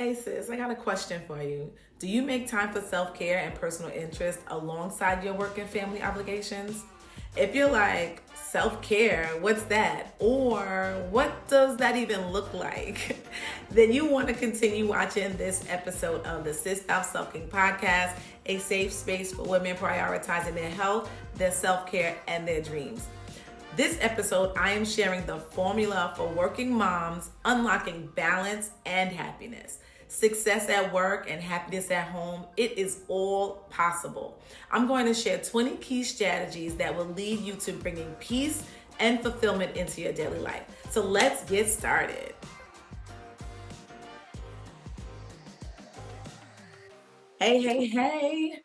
Hey sis, I got a question for you. Do you make time for self-care and personal interest alongside your work and family obligations? If you're like, self-care, what's that? Or what does that even look like? Then you want to continue watching this episode of the Sis Stop Sulkin podcast, a safe space for women prioritizing their health, their self-care, and their dreams. This episode, I am sharing the formula for working moms unlocking balance and happiness. Success at work and happiness at home, it is all possible. I'm going to share 20 key strategies that will lead you to bringing peace and fulfillment into your daily life. So let's get started. Hey.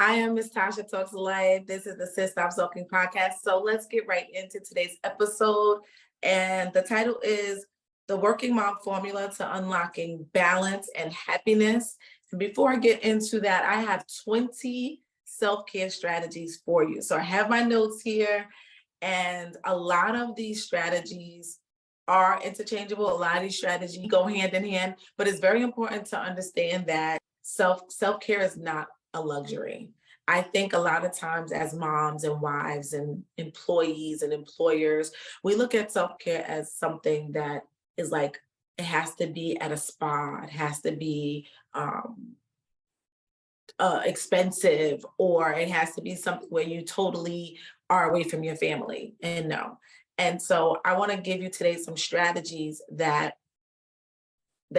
I am Miss Tasha Talks Life. This is the Sis Stop Sulkin podcast. So let's get right into today's episode. And the title is The Working Mom Formula to Unlocking Balance and Happiness. And before I get into that, I have 20 self-care strategies for you. So I have my notes here, and a lot of these strategies are interchangeable. A lot of these strategies go hand in hand, but it's very important to understand that self-care is not a luxury. I think a lot of times as moms and wives and employees and employers, we look at self-care as something that is like, it has to be at a spa, it has to be expensive, or it has to be something where you totally are away from your family. And no. And so I want to give you today some strategies that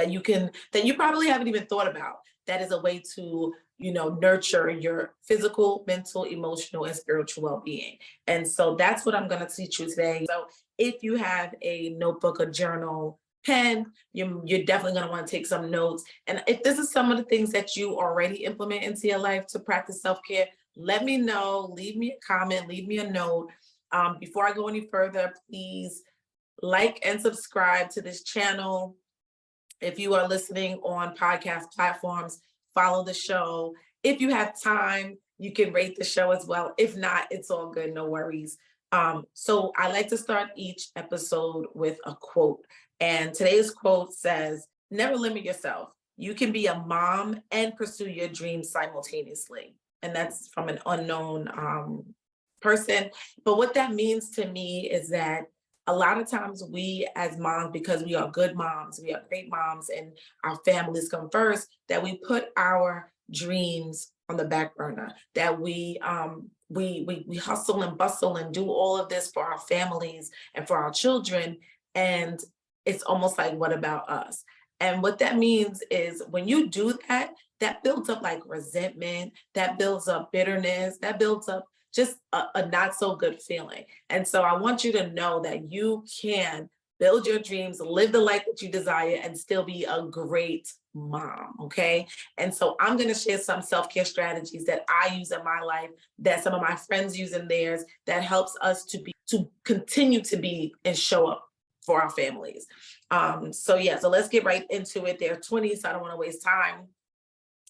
you probably haven't even thought about. That is a way to nurture your physical, mental, emotional, and spiritual well-being. And so that's what I'm going to teach you today. So if you have a notebook, a journal, pen, you're definitely going to want to take some notes. And if this is some of the things that you already implement into your life to practice self-care, let me know. Leave me a comment, leave me a note. Before I go any further, please like and subscribe to this channel. If you are listening on podcast platforms, follow the show. If you have time, you can rate the show as well. If not, it's all good, no worries. So I like to start each episode with a quote. And today's quote says, "Never limit yourself. You can be a mom and pursue your dreams simultaneously." And that's from an unknown person. But what that means to me is that a lot of times we as moms, because we are good moms, we are great moms, and our families come first, that we put our dreams on the back burner, that we hustle and bustle and do all of this for our families and for our children. And it's almost like, what about us? And what that means is when you do that, that builds up like resentment, that builds up bitterness, that builds up just a not so good feeling. And so I want you to know that you can build your dreams, live the life that you desire, and still be a great mom, okay? And so I'm gonna share some self-care strategies that I use in my life, that some of my friends use in theirs, that helps us to continue to be and show up for our families. So let's get right into it. There are 20, so I don't wanna waste time.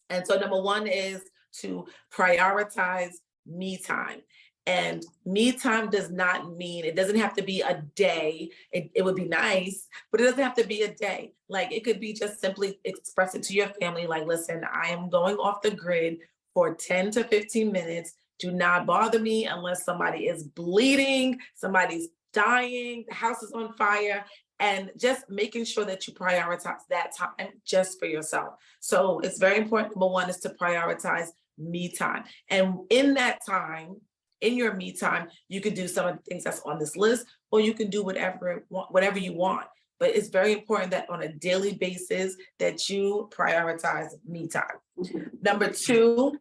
And so number one is to prioritize me time. And me time does not mean, it doesn't have to be a day. It would be nice, but it doesn't have to be a day. Like it could be just simply express it to your family. Like, listen, I am going off the grid for 10 to 15 minutes. Do not bother me unless somebody is bleeding, somebody's dying, the house is on fire, and just making sure that you prioritize that time just for yourself. So it's very important. Number one is to prioritize me time. And in that time, in your me time, you can do some of the things that's on this list, or you can do whatever you want. But it's very important that on a daily basis that you prioritize me time. Number two,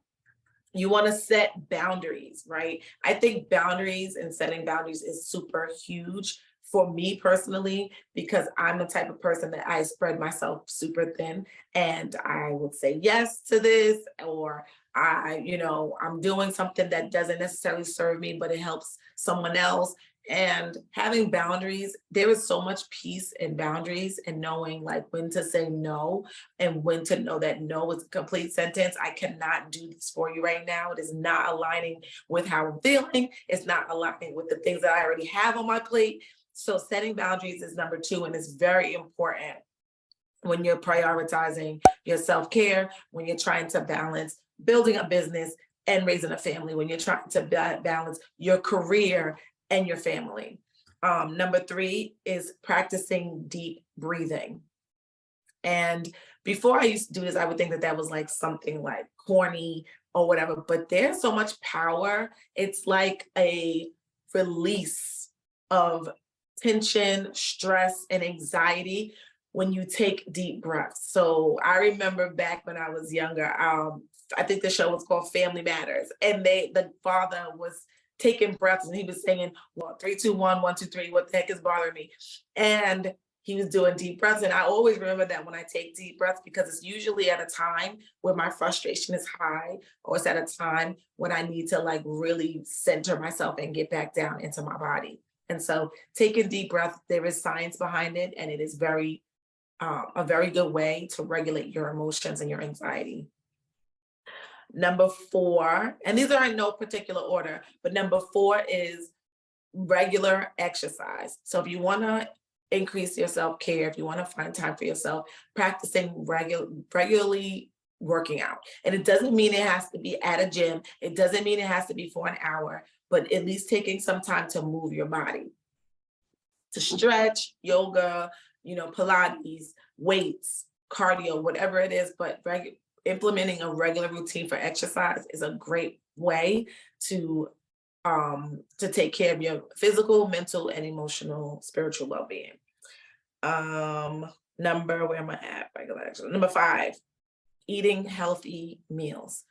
you want to set boundaries, right? I think boundaries and setting boundaries is super huge for me personally, because I'm the type of person that I spread myself super thin, and I would say yes to this, or I'm doing something that doesn't necessarily serve me, but it helps someone else. And having boundaries, there is so much peace in boundaries, and knowing like when to say no and when to know that no is a complete sentence. I cannot do this for you right now. It is not aligning with how I'm feeling. It's not aligning with the things that I already have on my plate. So setting boundaries is number two, and it's very important. when you're prioritizing your self-care, when you're trying to balance building a business and raising a family, when you're trying to balance your career and your family. Number 3 is practicing deep breathing. And before I used to do this, I would think that that was like something like corny or whatever, but there's so much power. It's like a release of tension, stress, and anxiety when you take deep breaths. So I remember back when I was younger, I think the show was called Family Matters, and the father was taking breaths and he was saying, well, 3, 2, 1, 1, 2, 3, what the heck is bothering me? And he was doing deep breaths. And I always remember that when I take deep breaths, because it's usually at a time where my frustration is high, or it's at a time when I need to like really center myself and get back down into my body. And so taking deep breaths, there is science behind it, and it is a very good way to regulate your emotions and your anxiety. Number 4, and these are in no particular order, but number 4 is regular exercise. So if you want to increase your self-care, if you want to find time for yourself, practicing regularly working out. And it doesn't mean it has to be at a gym. It doesn't mean it has to be for an hour, but at least taking some time to move your body, to stretch, yoga, Pilates, weights, cardio, whatever it is, but implementing a regular routine for exercise is a great way to take care of your physical, mental, and emotional, spiritual well-being. Where am I at? Regular exercise. Number 5, eating healthy meals.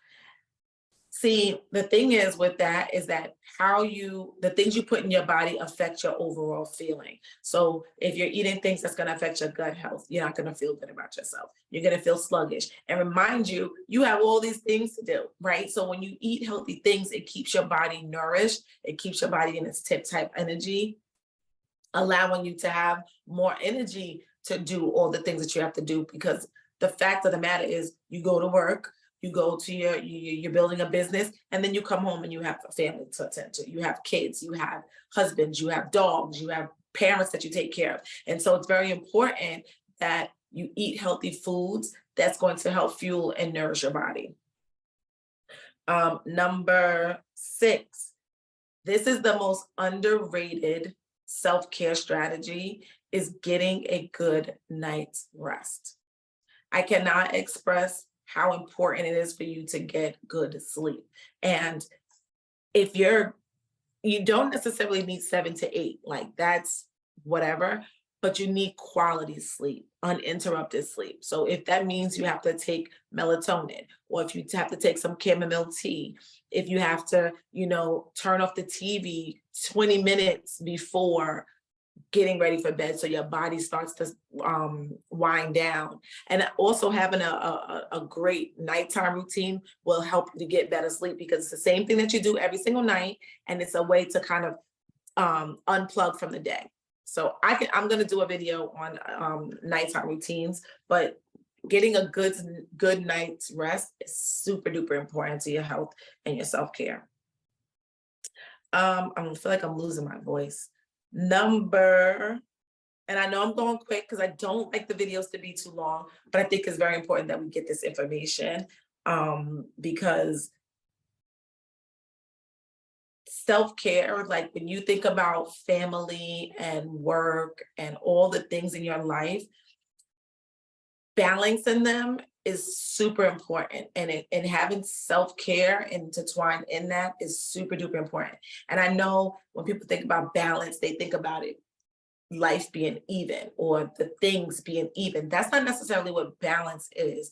See, the thing is with that is that the things you put in your body affect your overall feeling. So if you're eating things that's going to affect your gut health, you're not going to feel good about yourself. You're going to feel sluggish. And remind you, you have all these things to do, right? So when you eat healthy things, it keeps your body nourished. It keeps your body in its tip-type energy, allowing you to have more energy to do all the things that you have to do. Because the fact of the matter is, you go to work, you go to you're building a business, and then you come home and you have a family to attend to. You have kids, you have husbands, you have dogs, you have parents that you take care of. And so it's very important that you eat healthy foods that's going to help fuel and nourish your body. Number 6, this is the most underrated self-care strategy, is getting a good night's rest. I cannot express how important it is for you to get good sleep. And if you don't necessarily need 7 to 8, like that's whatever, but you need quality sleep, uninterrupted sleep. So if that means you have to take melatonin, or if you have to take some chamomile tea, if you have to, turn off the TV 20 minutes before getting ready for bed so your body starts to wind down. And also having a great nighttime routine will help you to get better sleep, because it's the same thing that you do every single night, and it's a way to kind of unplug from the day. So I'm going to do a video on nighttime routines, but getting a good night's rest is super duper important to your health and your self-care. I feel like I'm losing my voice. And I know I'm going quick because I don't like the videos to be too long, but I think it's very important that we get this information, because self-care, like when you think about family and work and all the things in your life, balancing them is super important, and having self-care intertwined in that is super duper important. And I know when people think about balance, they think about it life being even, or the things being even. That's not necessarily what balance is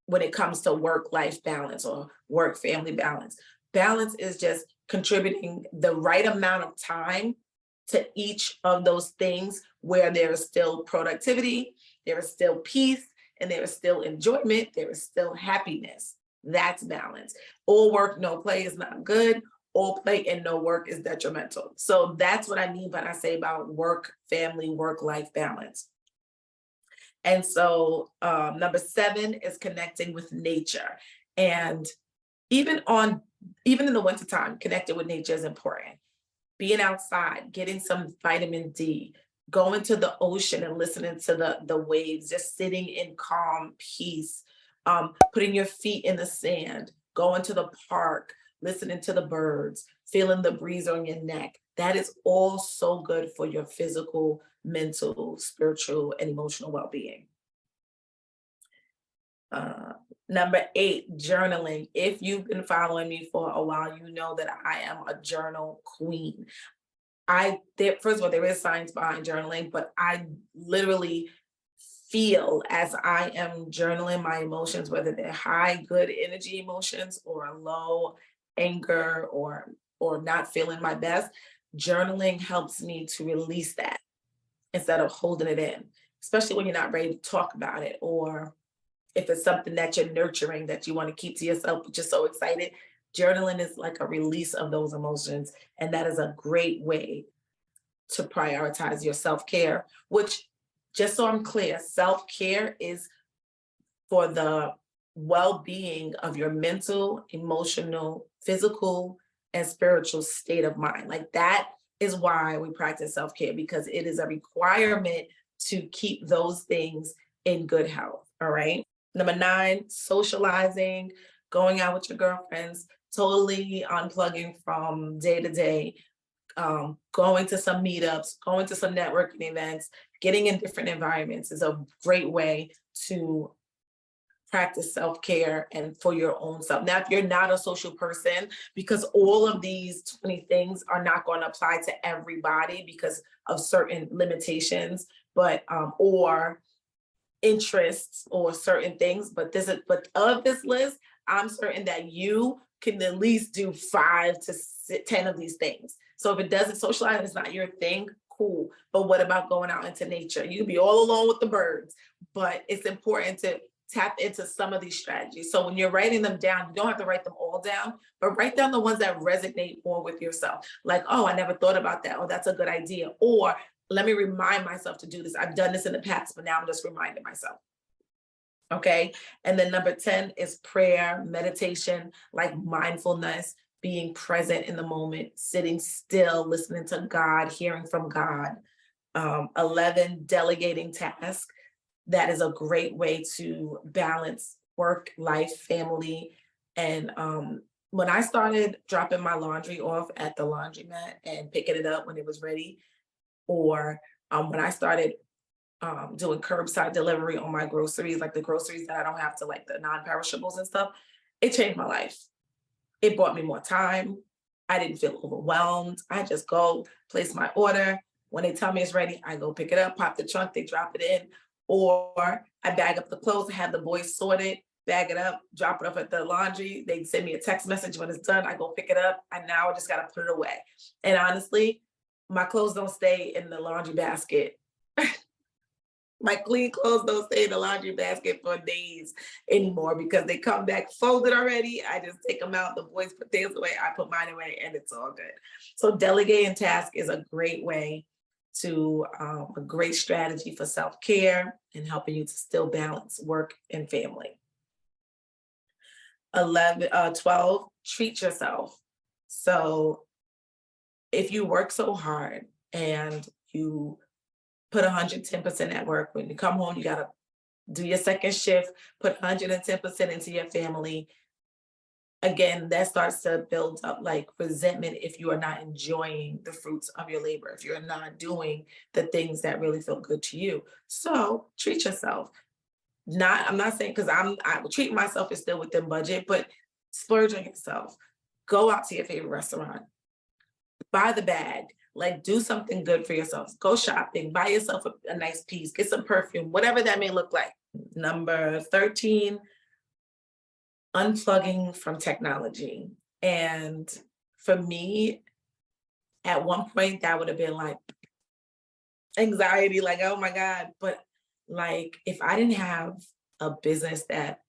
when it comes to work-life balance or work-family balance. Balance is just contributing the right amount of time to each of those things, where there is still productivity, there is still peace, and there is still enjoyment, there is still happiness. That's balance. All work, no play is not good. All play and no work is detrimental. So that's what I mean when I say about work, family, work-life balance. And so number 7 is connecting with nature. And even in the wintertime, connecting with nature is important. Being outside, getting some vitamin D, going to the ocean and listening to the waves, just sitting in calm peace, putting your feet in the sand, going to the park, listening to the birds, feeling the breeze on your neck. That is all so good for your physical, mental, spiritual, and emotional well-being. Number 8, journaling. If you've been following me for a while, you know that I am a journal queen. First of all, there is science behind journaling, but I literally feel as I am journaling my emotions, whether they're high, good energy emotions or low anger or not feeling my best, journaling helps me to release that instead of holding it in, especially when you're not ready to talk about it, or if it's something that you're nurturing that you want to keep to yourself, but you're so excited. Journaling is like a release of those emotions. And that is a great way to prioritize your self-care, which, just so I'm clear, self-care is for the well-being of your mental, emotional, physical, and spiritual state of mind. Like that is why we practice self-care, because it is a requirement to keep those things in good health. All right. Number 9, socializing, going out with your girlfriends, totally unplugging from day to day, going to some meetups, going to some networking events, getting in different environments is a great way to practice self-care and for your own self. Now, if you're not a social person, because all of these 20 things are not going to apply to everybody because of certain limitations, but or interests or certain things, but of this list, I'm certain that you can at least do 5 to 10 of these things. So if it doesn't, socialize is not your thing, cool. But what about going out into nature? You can be all alone with the birds, but it's important to tap into some of these strategies. So when you're writing them down, you don't have to write them all down, but write down the ones that resonate more with yourself. Like, oh, I never thought about that. Oh, that's a good idea. Or let me remind myself to do this. I've done this in the past, but now I'm just reminding myself. Okay. And then number 10 is prayer, meditation, like mindfulness, being present in the moment, sitting still, listening to God, hearing from God. 11, delegating tasks. That is a great way to balance work, life, family. And when I started dropping my laundry off at the laundromat and picking it up when it was ready, or when I started doing curbside delivery on my groceries, like the groceries that I don't have to, like the non-perishables and stuff, it changed my life. It brought me more time. I didn't feel overwhelmed. I just go place my order. When they tell me it's ready, I go pick it up, pop the trunk, they drop it in, or I bag up the clothes, have the boys sort it, bag it up, drop it off at the laundry. They send me a text message when it's done. I go pick it up, and now I just got to put it away. And honestly, my clothes don't stay in the laundry basket. My clean clothes don't stay in the laundry basket for days anymore because they come back folded already. I just take them out. The boys put theirs away. I put mine away, and it's all good. So delegating tasks is a great way to a great strategy for self-care and helping you to still balance work and family. 12, treat yourself. So if you work so hard and you put 110% at work, when you come home, you got to do your second shift, put 110% into your family. Again, that starts to build up like resentment if you are not enjoying the fruits of your labor, if you're not doing the things that really feel good to you. So treat yourself. I'm not saying, because I treat myself is still within budget, but splurge on yourself. Go out to your favorite restaurant, buy the bag, like do something good for yourself. Go shopping, buy yourself a nice piece, get some perfume, whatever that may look like. Number 13, unplugging from technology. And for me, at one point, that would have been like anxiety, like, oh my God. But like, if I didn't have a business that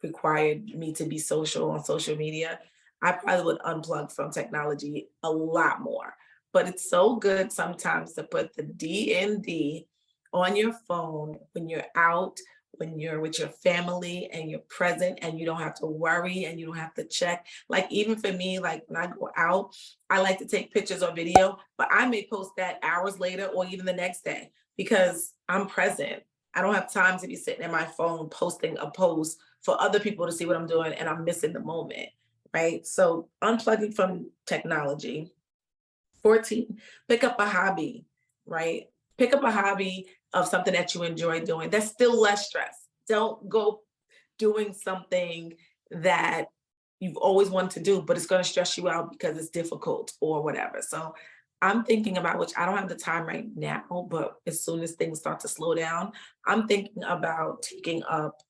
required me to be social on social media, I probably would unplug from technology a lot more. But it's so good sometimes to put the DND on your phone when you're out when you're with your family and you're present and you don't have to worry and you don't have to check. Like even for me, like when I go out, I like to take pictures or video, but I may post that hours later or even the next day because I'm present. I don't have time to be sitting at my phone posting a post for other people to see what I'm doing and I'm missing the moment, right? So unplugging from technology. 14, pick up a hobby, right? Pick up a hobby of something that you enjoy doing that's still less stress. Don't go doing something that you've always wanted to do, but it's going to stress you out because it's difficult or whatever. So I'm thinking about, which I don't have the time right now, but as soon as things start to slow down, I'm thinking about taking up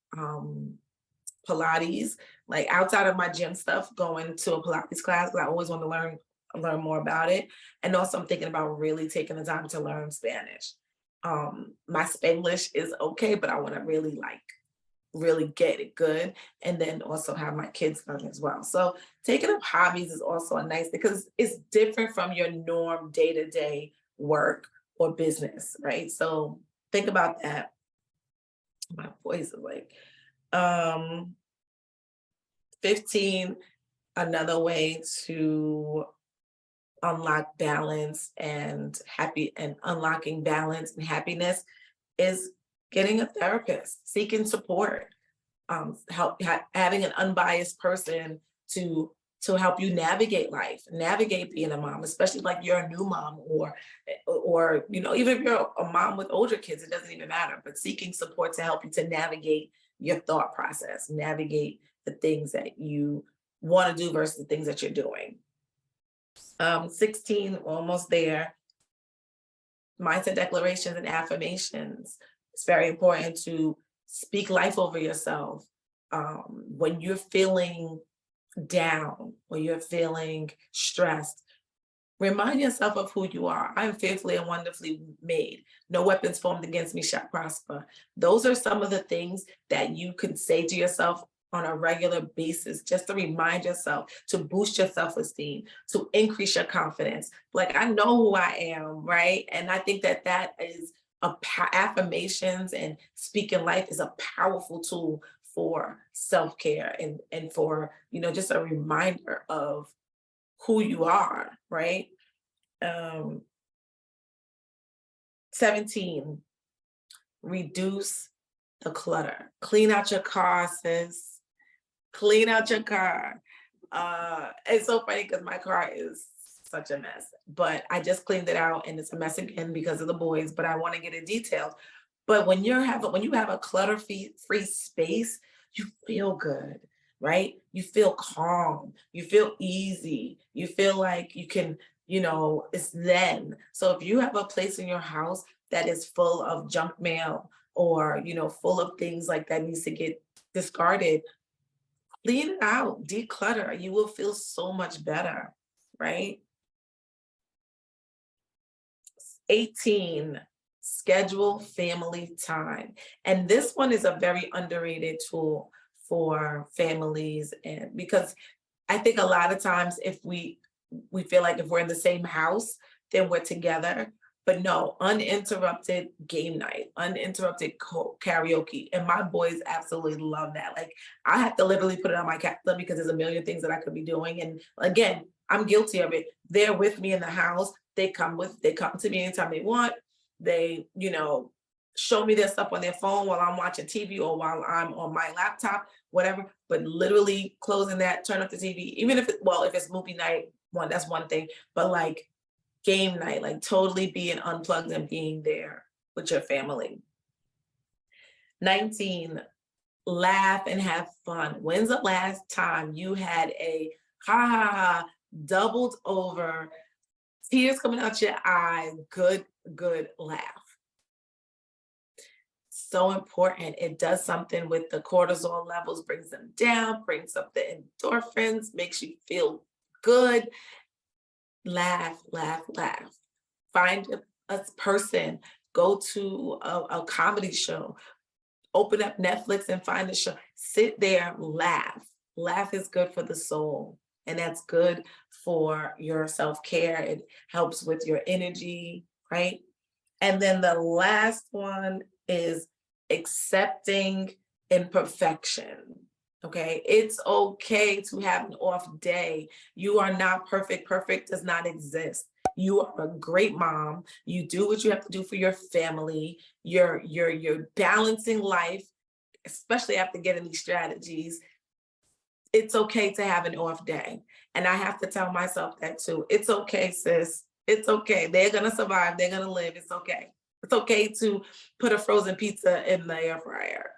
Pilates, like outside of my gym stuff, going to a Pilates class because I always want to learn more about it. And also I'm thinking about really taking the time to learn Spanish. My Spanglish is okay, but I want to really get it good and then also have my kids learn as well. So taking up hobbies is also a nice thing because it's different from your norm day-to-day work or business, right? So think about that. My voice is like 15, another way to unlock balance and unlocking balance and happiness is getting a therapist, seeking support, having an unbiased person to help you navigate life, navigate being a mom, especially like you're a new mom or even if you're a mom with older kids, it doesn't even matter, but seeking support to help you to navigate your thought process, navigate the things that you want to do versus the things that you're doing. 16, almost there, mindset declarations and affirmations. It's very important to speak life over yourself. When you're feeling down, when you're feeling stressed, remind yourself of who you are. I am fearfully and wonderfully made. No weapons formed against me shall prosper. Those are some of the things that you can say to yourself on a regular basis, just to remind yourself, to boost your self-esteem, to increase your confidence. Like, I know who I am, right? And I think that that is affirmations and speaking life is a powerful tool for self-care and for, just a reminder of who you are, right? 17, reduce the clutter. Clean out your car, sis. Clean out your car. It's so funny because my car is such a mess, but I just cleaned it out and it's a mess again because of the boys, but I want to get it detailed. But when you have a clutter-free space, you feel good, right? You feel calm, you feel easy, you feel like you can, it's zen. So if you have a place in your house that is full of junk mail or, full of things like that needs to get discarded, clean it out, declutter. You will feel so much better, right? 18, schedule family time. And this one is a very underrated tool for families, and because I think a lot of times if we feel like if we're in the same house, then we're together. But no, uninterrupted game night, uninterrupted karaoke. And my boys absolutely love that. Like, I have to literally put it on my calendar because there's a million things that I could be doing. And again, I'm guilty of it. They're with me in the house. They come to me anytime they want. They, show me their stuff on their phone while I'm watching TV or while I'm on my laptop, whatever. But literally closing that, turn off the TV, even if it's movie night, that's one thing. But like, game night, like totally being unplugged and being there with your family. 19, laugh and have fun. When's the last time you had a doubled over, tears coming out your eyes, good laugh? So important. It does something with the cortisol levels, brings them down, brings up the endorphins, makes you feel good. Laugh, laugh, laugh. Find a person, go to a comedy show, open up Netflix and find a show, sit there, laugh. Laugh is good for the soul, and that's good for your self-care. It helps with your energy, right? And then the last one is accepting imperfection. Okay, it's okay to have an off day. You are not perfect. Perfect does not exist. You are a great mom. You do what you have to do for your family. You're balancing life, especially after getting these strategies. It's okay to have an off day. And I have to tell myself that too. It's okay, sis. It's okay. They're gonna survive. They're gonna live. It's okay. It's okay to put a frozen pizza in the air fryer.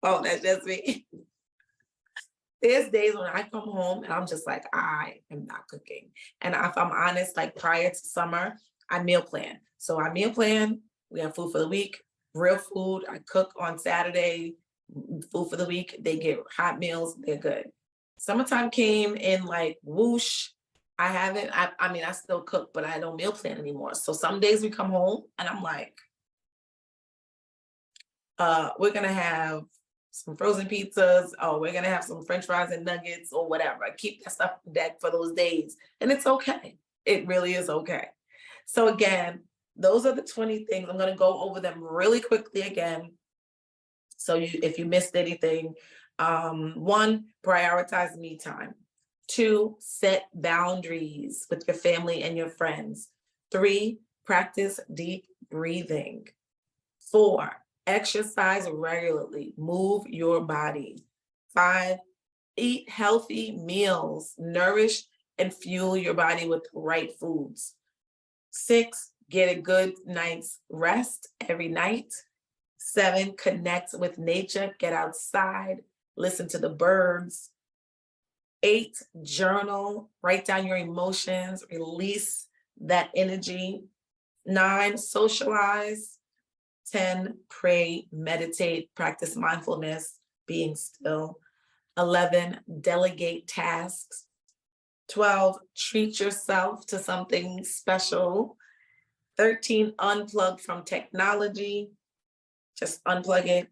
Oh, that's just me. There's days when I come home and I'm just like, I am not cooking. And if I'm honest, like prior to summer, I meal plan. So I meal plan, we have food for the week, real food. I cook on Saturday, food for the week. They get hot meals, they're good. Summertime came in like whoosh. I mean, I still cook, but I don't meal plan anymore. So some days we come home and I'm like, we're gonna have some frozen pizzas. Oh, we're gonna have some French fries and nuggets or whatever. I keep that stuff on deck for those days. And it's okay. It really is okay. So again, those are the 20 things. I'm gonna go over them really quickly again. So if you missed anything, 1, prioritize me time. 2, set boundaries with your family and your friends. 3, practice deep breathing. 4, exercise regularly, move your body. 5, eat healthy meals, nourish and fuel your body with the right foods. 6, get a good night's rest every night. 7, connect with nature, get outside, listen to the birds. 8, journal, write down your emotions, release that energy. 9, socialize. 10, pray, meditate, practice mindfulness, being still. 11, delegate tasks. 12, treat yourself to something special. 13, unplug from technology, just unplug it.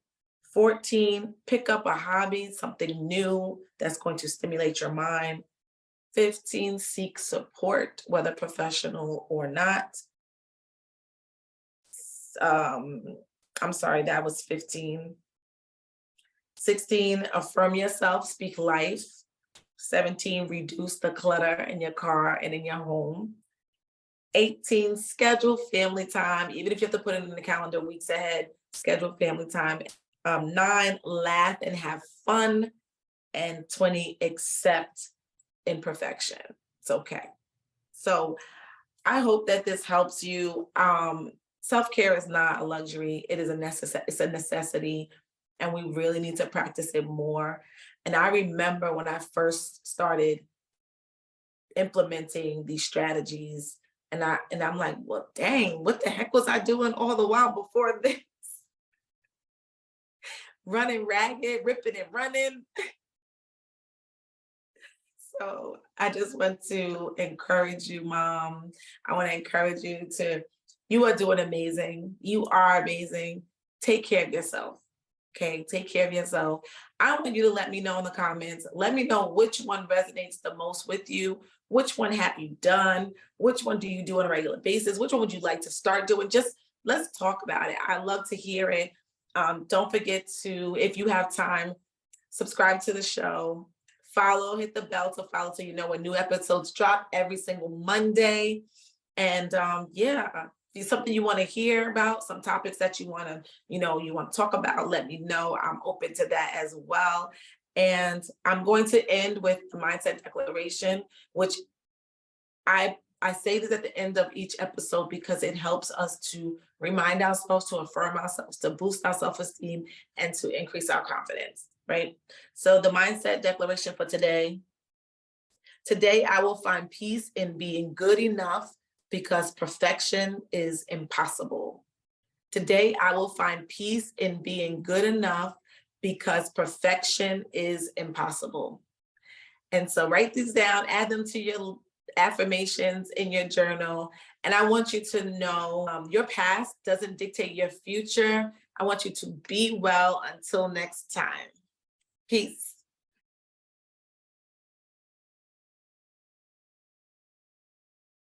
14, pick up a hobby, something new that's going to stimulate your mind. 15, seek support, whether professional or not. I'm sorry, that was 15. 16, affirm yourself, speak life. 17, reduce the clutter in your car and in your home. 18, schedule family time, even if you have to put it in the calendar weeks ahead, schedule family time. 9, laugh and have fun. And 20, accept imperfection. It's okay. So I hope that this helps you. Self-care is not a luxury. It is it's a necessity. And we really need to practice it more. And I remember when I first started implementing these strategies, and I'm like, well, dang, what the heck was I doing all the while before this? Running ragged, ripping and running. So I just want to encourage you, Mom. I want to encourage you you are doing amazing. You are amazing. Take care of yourself. Okay, take care of yourself. I want you to let me know in the comments. Let me know which one resonates the most with you. Which one have you done? Which one do you do on a regular basis? Which one would you like to start doing? Just let's talk about it. I love to hear it. Don't forget to, if you have time, subscribe to the show. Follow, hit the bell to follow so you know when new episodes drop every single Monday. And yeah, if it's something you want to hear about, some topics that you want to talk about, let me know. I'm open to that as well. And I'm going to end with the mindset declaration, which I say this at the end of each episode because it helps us to remind ourselves, to affirm ourselves, to boost our self-esteem, and to increase our confidence, right? So the mindset declaration for today. Today, I will find peace in being good enough because perfection is impossible. Today, I will find peace in being good enough because perfection is impossible. And so write these down, add them to your affirmations in your journal. And I want you to know your past doesn't dictate your future. I want you to be well until next time. Peace.